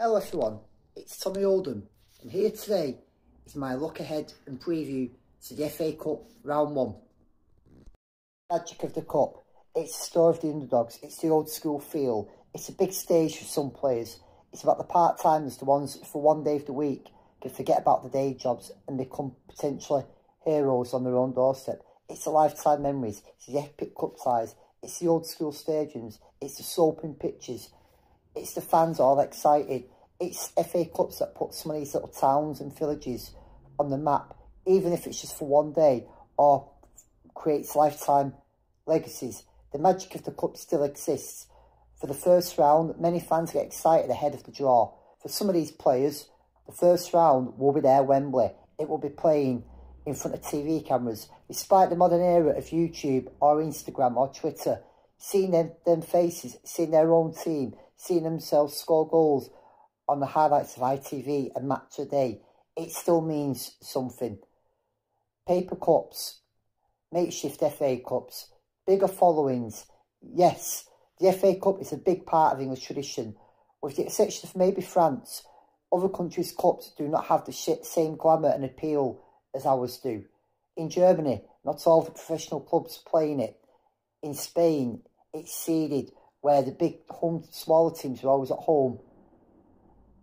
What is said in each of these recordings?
Hello everyone, it's Tommy Oldham and here today is my look ahead and preview to the FA Cup Round 1. Magic of the Cup, it's the story of the underdogs, it's the old school feel, it's a big stage for some players, it's about the part-timers, the ones for one day of the week can forget about the day jobs and become potentially heroes on their own doorstep. It's the lifetime memories, it's the epic cup ties, it's the old school stadiums, it's the soaping pitches. It's the fans all excited. It's FA Cups that put some of these little towns and villages on the map, even if it's just for one day, or creates lifetime legacies. The magic of the cup still exists. For the first round, many fans get excited ahead of the draw. For some of these players, the first round will be their Wembley. It will be playing in front of TV cameras. Despite the modern era of YouTube or Instagram or Twitter, seeing them faces, seeing their own team, seeing themselves score goals on the highlights of ITV and Match a Day, it still means something. Paper cups, makeshift FA Cups, bigger followings. Yes, the FA Cup is a big part of English tradition. With the exception of maybe France, other countries' cups do not have the same glamour and appeal as ours do. In Germany, not all the professional clubs playing it. In Spain, it's seeded, where the big smaller teams are always at home.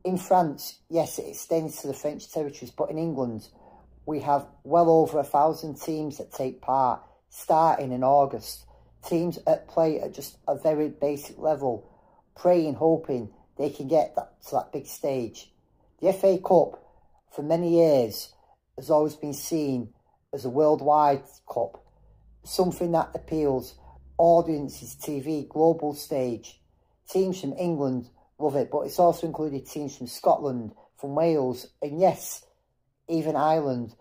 In France, yes, it extends to the French territories, but in England, we have well over 1,000 teams that take part, starting in August. Teams that play at just a very basic level, praying, hoping they can get to that big stage. The FA Cup, for many years, has always been seen as a worldwide cup, something that appeals audiences, TV, global stage. Teams from England love it, but it's also included teams from Scotland, from Wales, and yes, even Ireland.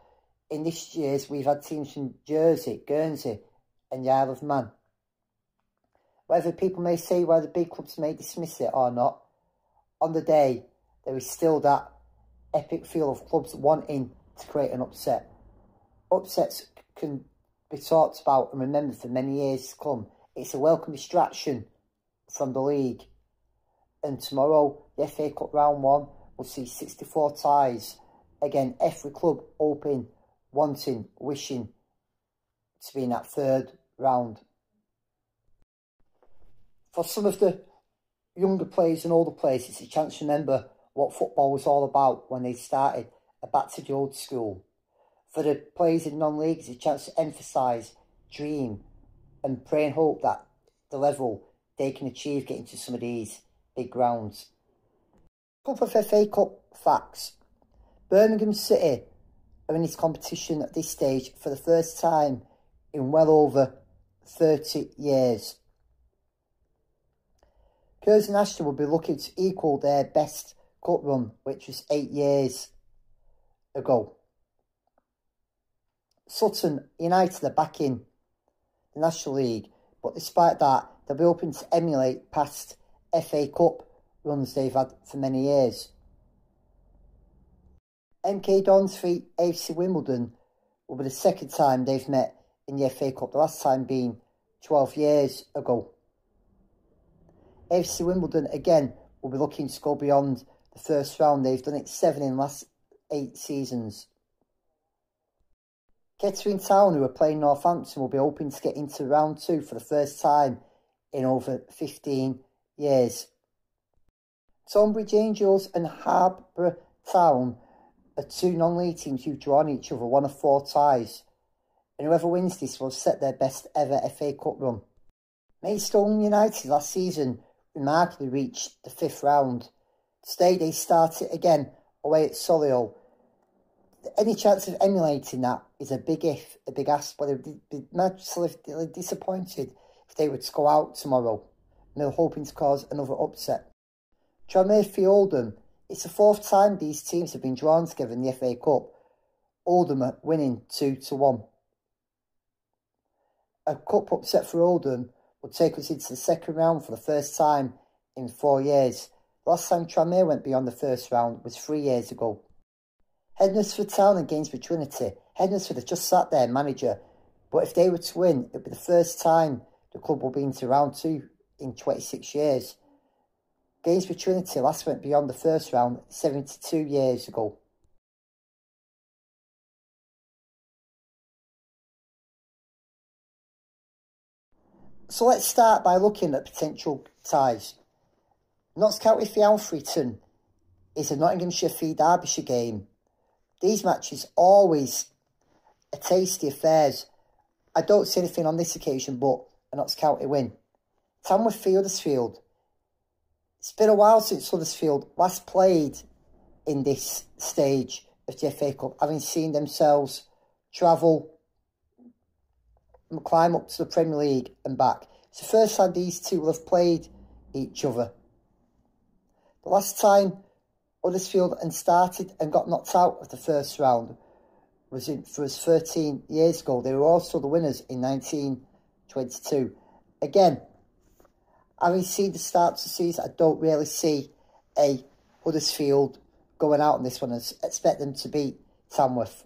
In this year's, we've had teams from Jersey, Guernsey, and the Isle of Man. Whatever people may say, whether the big clubs may dismiss it or not, on the day, there is still that epic feel of clubs wanting to create an upset. Upsets can be talked about and remembered for many years to come. It's a welcome distraction from the league. And tomorrow, the FA Cup Round 1 will see 64 ties. Again, every club hoping, wanting, wishing to be in that third round. For some of the younger players and older players, it's a chance to remember what football was all about when they started, back to the old school. For the players in non-league, it's a chance to emphasise, dream and pray and hope that the level they can achieve getting to some of these big grounds. A couple of FA Cup facts. Birmingham City are in this competition at this stage for the first time in well over 30 years. Curzon Ashton will be looking to equal their best cup run, which was 8 years ago. Sutton United are back in the National League, but despite that, they'll be hoping to emulate past FA Cup runs they've had for many years. MK Dons v AFC Wimbledon will be the second time they've met in the FA Cup, the last time being 12 years ago. AFC Wimbledon again will be looking to go beyond the first round. They've done it 7 in the last 8 seasons. Kettering Town, who are playing Northampton, will be hoping to get into round 2 for the first time in over 15 years. Tonbridge Angels and Harbour Town are 2 non-league teams who've drawn each other 1 of 4 ties, and whoever wins this will set their best ever FA Cup run. Maidstone United last season remarkably reached the 5th round. Today they start it again away at Solihull. Any chance of emulating that is a big if, a big ask, but they'd be massively disappointed if they were to go out tomorrow. And they're hoping to cause another upset. Tranmere v Oldham. It's the 4th time these teams have been drawn together in the FA Cup. Oldham are winning 2-1. A cup upset for Oldham will take us into the second round for the first time in 4 years. The last time Tranmere went beyond the first round was 3 years ago. Hednesford Town and Gainsborough Trinity. Hednesford have just sat their manager, but if they were to win, it would be the first time the club will be into round 2 in 26 years. Gainsborough Trinity last went beyond the first round 72 years ago. So let's start by looking at potential ties. Notts County v Alfreton is a Nottinghamshire v Derbyshire game. These matches always are tasty affairs. I don't see anything on this occasion but a Notts County win. Tamworth v Huddersfield. It's been a while since Huddersfield last played in this stage of the FA Cup, having seen themselves travel and climb up to the Premier League and back. It's the first time these two will have played each other. The last time Huddersfield started and got knocked out of the first round was 13 years ago. They were also the winners in 1922. Again, having seen the start of the season, I don't really see a Huddersfield going out on this one and expect them to beat Tamworth.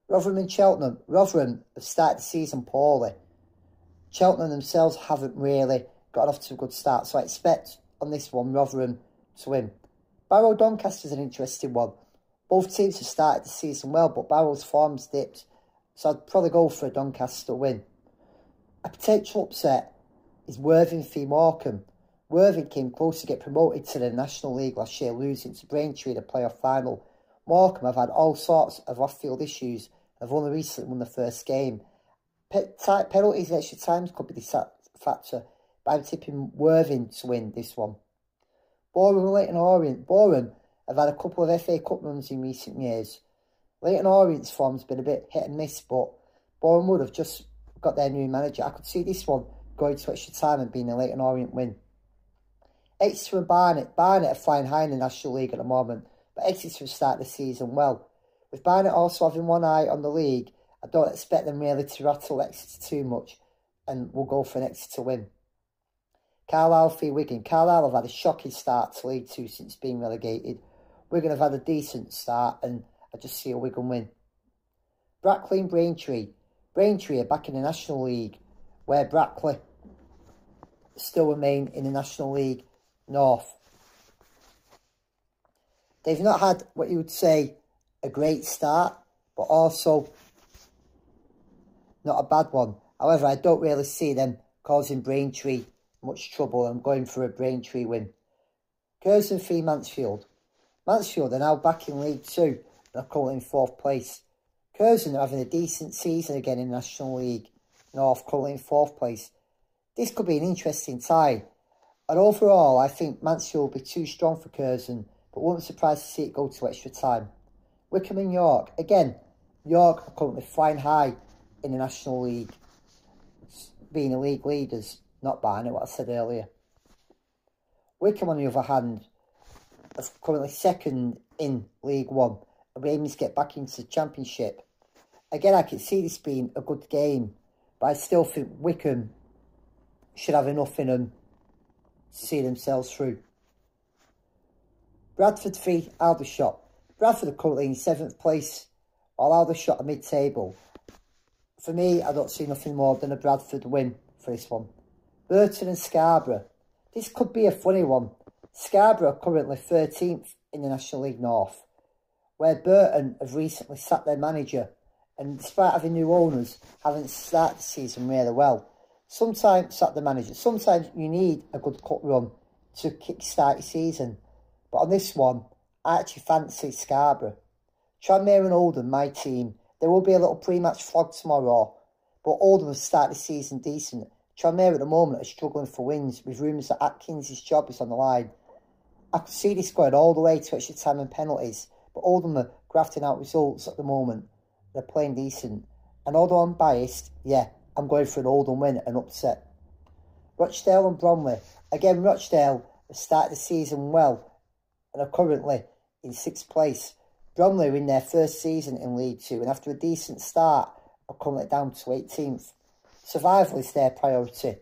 Rotherham and Cheltenham. Rotherham have started the season poorly. Cheltenham themselves haven't really got off to a good start, so I expect on this one Rotherham to win. Barrow Doncaster is an interesting one. Both teams have started the season well, but Barrow's form's dipped, so I'd probably go for a Doncaster win. A potential upset is Worthing v Morecambe. Worthing came close to get promoted to the National League last year, losing to Braintree in the playoff final. Morecambe have had all sorts of off-field issues and have only recently won the first game. Penalties and extra times could be the factor, but I'm tipping Worthing to win this one. Boreham and Leyton Orient. Boreham have had a couple of FA Cup runs in recent years. Leyton Orient's form's been a bit hit and miss, but Boreham would have just got their new manager. I could see this one going to extra time and being a Leyton Orient win. Exeter and Barnet. Barnet are flying high in the National League at the moment, but Exeter have started the season well. With Barnet also having one eye on the league, I don't expect them really to rattle Exeter too much, and we'll go for an Exeter win. Carlisle v Wigan. Carlisle have had a shocking start to League 2 since being relegated. Wigan have had a decent start, and I just see a Wigan win. Brackley and Braintree. Braintree are back in the National League, where Brackley still remain in the National League North. They've not had what you would say a great start, but also not a bad one. However, I don't really see them causing Braintree much trouble. I'm going for a Braintree win. Curzon v Mansfield. Mansfield are now back in League 2 and are currently in 4th place. Curzon are having a decent season again in National League North, currently in 4th place. This could be an interesting tie. And overall, I think Mansfield will be too strong for Curzon, but won't be surprised to see it go to extra time. Wycombe and York. Again, York are currently flying high in the National League, being the league leaders, not Barnet, what I said earlier. Wycombe, on the other hand, are currently second in League 1 and we're aiming to get back into the Championship. Again, I can see this being a good game, but I still think Wycombe should have enough in them to see themselves through. Bradford v Aldershot. Bradford are currently in 7th place, while Aldershot are mid-table. For me, I don't see nothing more than a Bradford win for this one. Burton and Scarborough. This could be a funny one. Scarborough are currently 13th in the National League North, where Burton have recently sacked their manager, and despite having new owners, haven't started the season really well. Sometimes sack the manager. Sometimes you need a good cut run to kick-start your season. But on this one, I actually fancy Scarborough. Tranmere and Oldham, my team. There will be a little pre-match flog tomorrow, but Oldham have started the season decent. Tranmere at the moment are struggling for wins, with rumours that Atkins' job is on the line. I could see this going all the way to extra time and penalties, but Oldham are grafting out results at the moment. They're playing decent. And although I'm biased, yeah, I'm going for an Oldham win, an upset. Rochdale and Bromley. Again, Rochdale have started the season well and are currently in 6th place. Bromley are in their first season in League 2 and after a decent start are currently down to 18th. Survival is their priority.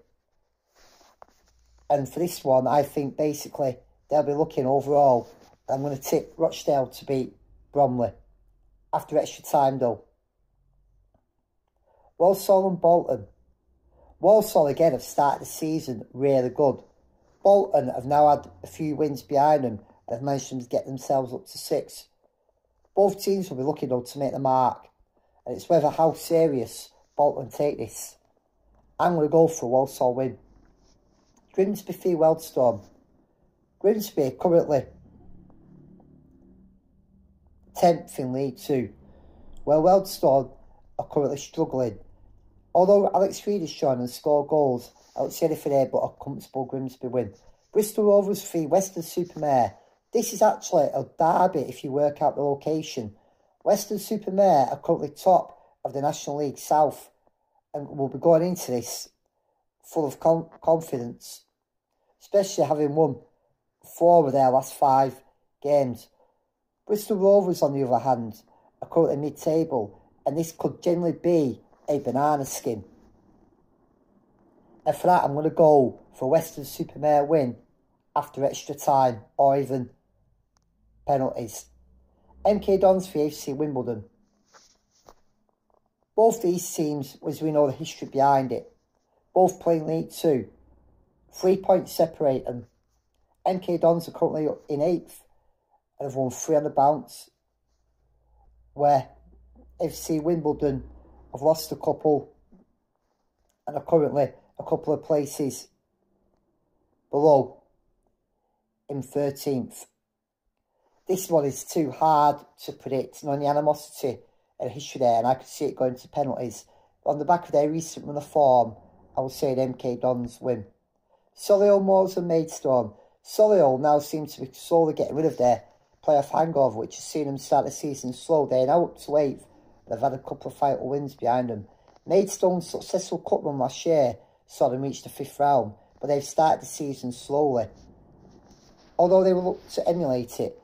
And for this one, I think basically they'll be looking overall. I'm going to tip Rochdale to beat Bromley. After extra time though. Walsall and Bolton. Walsall again have started the season really good. Bolton have now had a few wins behind them and have managed to get themselves up to 6. Both teams will be looking though to make the mark, and it's whether how serious Bolton take this. I'm going to go for a Walsall win. Grimsby v Wealdstone. Grimsby currently 10th in League 2, where Wealdstone are currently struggling. Although Alex Reid has shown and scored goals, I don't see anything there but a comfortable Grimsby win. Bristol Rovers v Weston-super-Mare. This is actually a derby if you work out the location. Weston-super-Mare are currently top of the National League South and will be going into this full of confidence, especially having won 4 of their last 5 games. Bristol Rovers, on the other hand, are currently mid-table, and this could generally be a banana skin. And for that, I'm going to go for Weston-super-Mare win after extra time or even penalties. MK Dons v AFC Wimbledon. Both these teams, as we know the history behind it, both playing League 2. 3 points separate them. MK Dons are currently in 8th and have won 3 on the bounce, where FC Wimbledon have lost a couple and are currently a couple of places below in 13th. This one is too hard to predict, and on the animosity and history there, and I could see it going to penalties. But on the back of their recent run of form, I will say an MK Dons win. Solihull Moors and Maidstone. Solihull now seem to be slowly getting rid of their playoff hangover, which has seen them start the season slow. They're now up to 8th. They've had a couple of vital wins behind them. Maidstone's successful cup run last year saw them reach the 5th round, but they've started the season slowly. Although they will look to emulate it,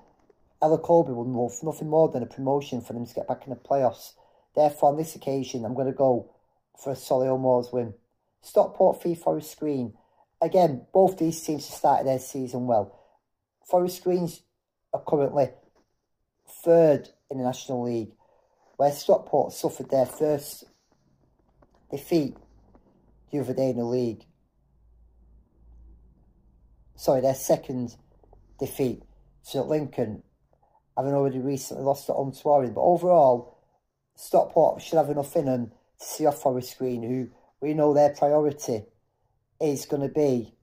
Ella Colby will love nothing more than a promotion for them to get back in the playoffs. Therefore, on this occasion, I'm going to go for a Solihull Moors win. Stockport v Forest Green. Again, both these teams have started their season well. Forest Greens are currently 3rd in the National League, where Stockport suffered their first defeat the other day in the league. Sorry, their second defeat to Lincoln, having already recently lost at home to Warren. But overall, Stockport should have enough in them to see off Forest Green, who we know their priority is going to be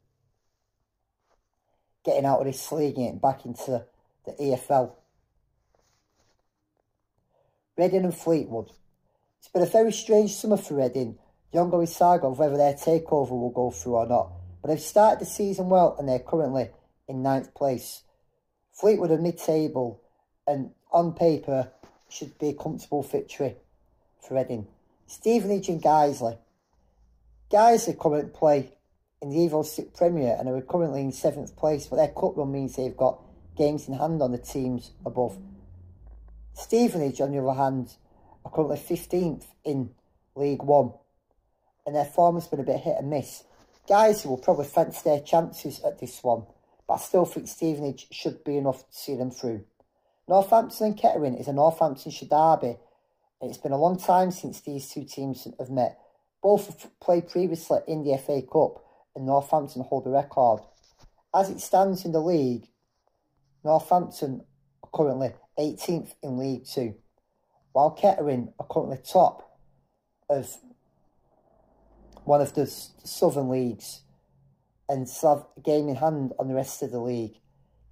getting out of this league and getting back into the EFL. Reading and Fleetwood. It's been a very strange summer for Reading. The ongoing saga of whether their takeover will go through or not. But they've started the season well and they're currently in 9th place. Fleetwood are mid-table and on paper should be a comfortable victory for Reading. Stevenage and Guiseley. Guiseley currently play in the Evo 6 Premier and are currently in 7th place, but their cup run means they've got games in hand on the teams above. Stevenage, on the other hand, are currently 15th in League 1, and their form has been a bit hit and miss. Guiseley will probably fancy their chances at this one, but I still think Stevenage should be enough to see them through. Northampton and Kettering is a Northamptonshire derby, and it's been a long time since these two teams have met. Both have played previously in the FA Cup, and Northampton hold the record. As it stands in the league, Northampton are currently 18th in League 2, while Kettering are currently top of one of the southern leagues and still have a game in hand on the rest of the league.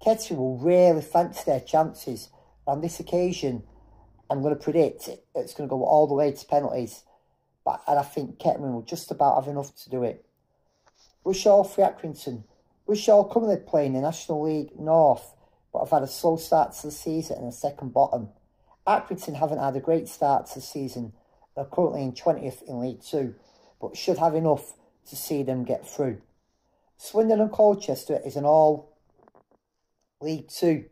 Kettering will really fancy their chances. On this occasion, I'm going to predict it's going to go all the way to penalties, and I think Kettering will just about have enough to do it. Rushall v Accrington. Rushall currently playing the National League North, but have had a slow start to the season and a second bottom. Accrington haven't had a great start to the season. They're currently in 20th in League 2, but should have enough to see them get through. Swindon and Colchester is an all League 2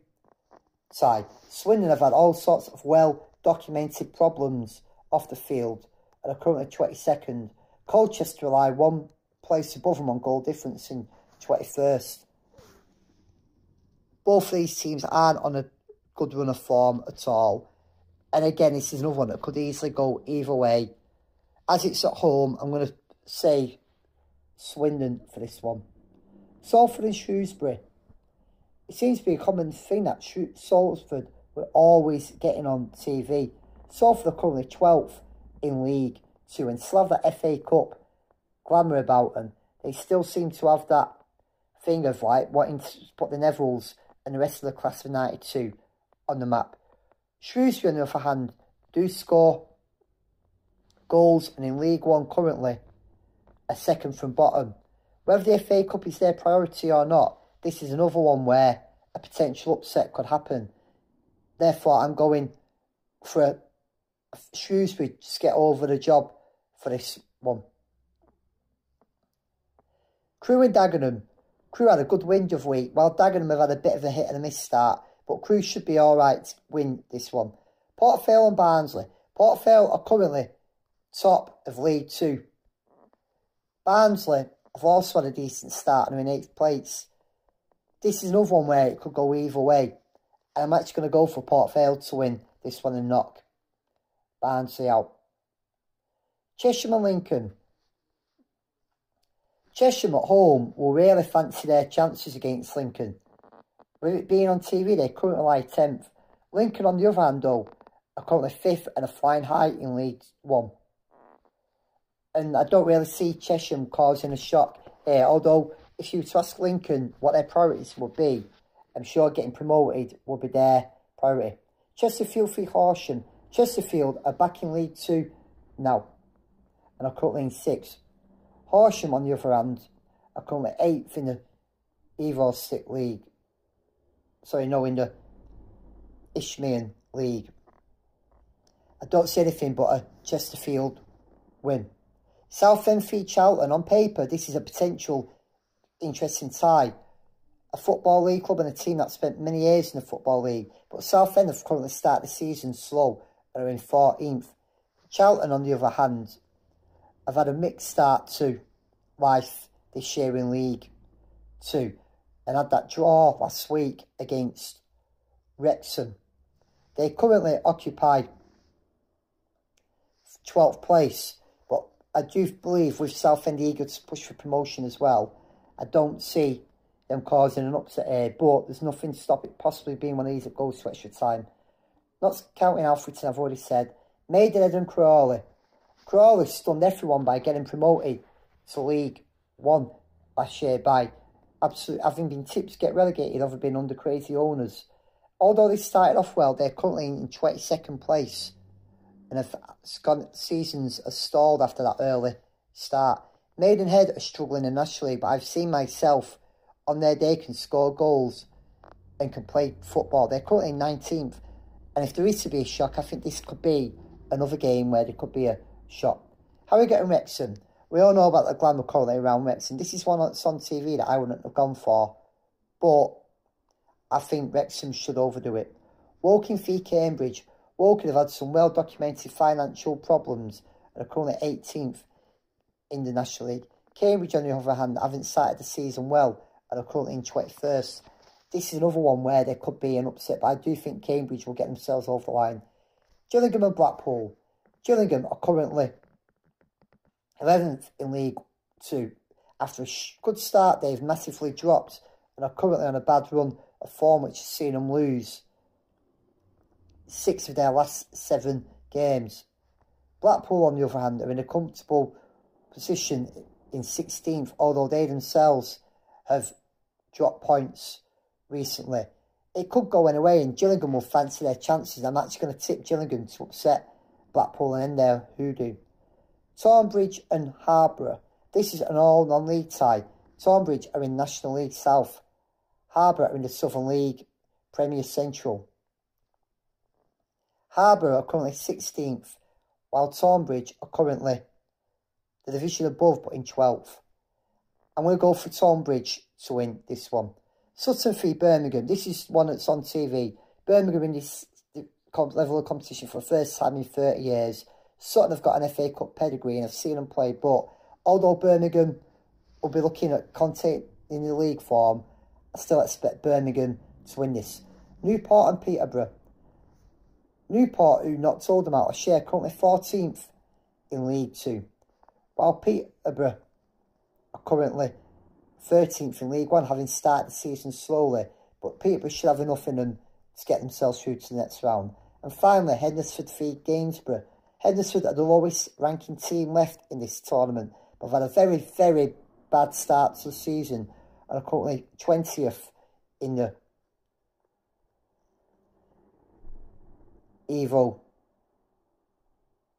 side. Swindon have had all sorts of well-documented problems off the field and are currently 22nd. Colchester lie 1 place above them on goal difference in 21st. Both these teams aren't on a good run of form at all. And again, this is another one that could easily go either way. As it's at home, I'm going to say Swindon for this one. Salford and Shrewsbury. It seems to be a common thing that Salford were always getting on TV. Salford are currently 12th in League Two and still have that FA Cup glamour about them. They still seem to have that thing of like wanting to put the Nevilles and the rest of the class of 92 on the map. Shrewsbury, on the other hand, do score goals and in League One currently are second from bottom. Whether the FA Cup is their priority or not, this is another one where a potential upset could happen. Therefore, I'm going for Shrewsbury to get over the job for this one. Crewe and Dagenham. Crewe had a good win of week, while Dagenham have had a bit of a hit and a miss start, but Crewe should be alright to win this one. Port Vale and Barnsley. Port Vale are currently top of League Two. Barnsley have also had a decent start and are in 8th place. This is another one where it could go either way. And I'm actually going to go for Port Vale to win this one and knock Barnsley out. Chesham and Lincoln. Chesham at home will really fancy their chances against Lincoln. With it being on TV, they currently lie 10th. Lincoln, on the other hand, though, are currently 5th and are flying high in League One. And I don't really see Chesham causing a shock here. Although, if you were to ask Lincoln what their priorities would be, I'm sure getting promoted would be their priority. Chesterfield v Horsham. Chesterfield are back in League Two now and are currently in 6th. Horsham, on the other hand, are currently 8th in the Evo Stick League. Sorry, no, in the Isthmian League. I don't see anything but a Chesterfield win. Southend v Charlton. On paper, this is a potential interesting tie. A Football League club and a team that spent many years in the Football League. But Southend have currently started the season slow and are in 14th. Charlton, on the other hand, have had a mixed start to life this year in League Two and had that draw last week against Wrexham. They currently occupy 12th place, but I do believe with Southend eager to push for promotion as well, I don't see them causing an upset here, but there's nothing to stop it possibly being one of these that goes to extra time. Not counting Alfreton, I've already said. Maidenhead and Crawley. Crawley stunned everyone by getting promoted to League One last year by absolutely having been tipped to get relegated over being under crazy owners. Although they started off well, they're currently in 22nd place and have gone, seasons are stalled after that early start. Maidenhead are struggling in National League, but I've seen myself on their day can score goals and can play football. They're currently in 19th, and if there is to be a shock, I think this could be another game where there could be a shock. Harrogate and Wrexham. We all know about the glamour currently around Wrexham. This is one that's on TV that I wouldn't have gone for, but I think Wrexham should overdo it. Woking v Cambridge. Woking have had some well-documented financial problems and are currently 18th in the National League. Cambridge, on the other hand, haven't started the season well and are currently in 21st. This is another one where there could be an upset, but I do think Cambridge will get themselves over the line. Gillingham and Blackpool. Gillingham are currently 11th in League Two. After a good start, they've massively dropped and are currently on a bad run of form, which has seen them lose 6 of their last 7 games. Blackpool, on the other hand, are in a comfortable position in 16th, although they themselves have dropped points recently. It could go anyway, and Gillingham will fancy their chances. I'm actually going to tip Gillingham to upset Blackpool and end their hoodoo. Tonbridge and Harborough. This is an all non-league tie. Tonbridge are in National League South. Harborough are in the Southern League Premier Central. Harborough are currently 16th, while Tonbridge are currently the division above but in 12th. I'm going to go for Tonbridge to win this one. Sutton v Birmingham. This is one that's on TV. Birmingham in this level of competition for the first time in 30 years. Sutton have got an FA Cup pedigree and I've seen them play, but although Birmingham will be looking at Conte in the league form, I still expect Birmingham to win this. Newport and Peterborough. Newport, who knocked Oldham out, are currently 14th in League Two, while Peterborough are currently 13th in League One, having started the season slowly, but Peterborough should have enough in them to get themselves through to the next round. And finally, Hednesford v Gainsborough. Hednesford are the lowest ranking team left in this tournament, but have had a very, very bad start to the season and are currently 20th in the Evo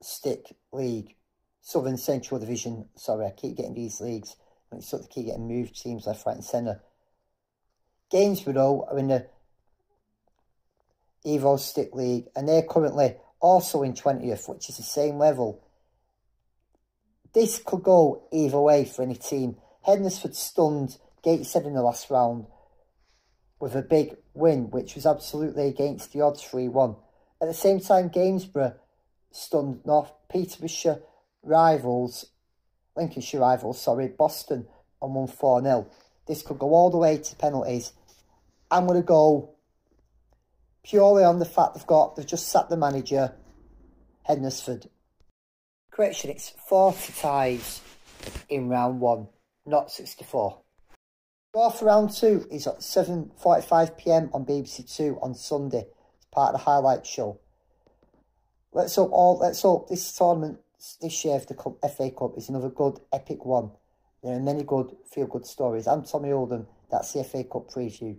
Stick League. Southern Central Division. Sorry, I keep getting these leagues. And it's sort of keep getting moved teams left, right and centre. Gainsborough are in the Evo Stick League, and they're currently also in 20th, which is the same level. This could go either way for any team. Hednesford stunned Gateshead in the last round with a big win, which was absolutely against the odds, 3-1. At the same time, Gainsborough stunned North Peterborough rivals, Lincolnshire rivals, Boston, and won 4-0. This could go all the way to penalties. I'm going to go purely on the fact they've just sacked the manager, Hednesford. Correction, it's 40 ties in round 1, not 64. Score for round 2 is at 7:45 PM on BBC 2 on Sunday. It's part of the highlight show. Let's hope this tournament this year of the FA Cup is another good epic one. There are many good feel-good stories. I'm Tommy Oldham. That's the FA Cup preview.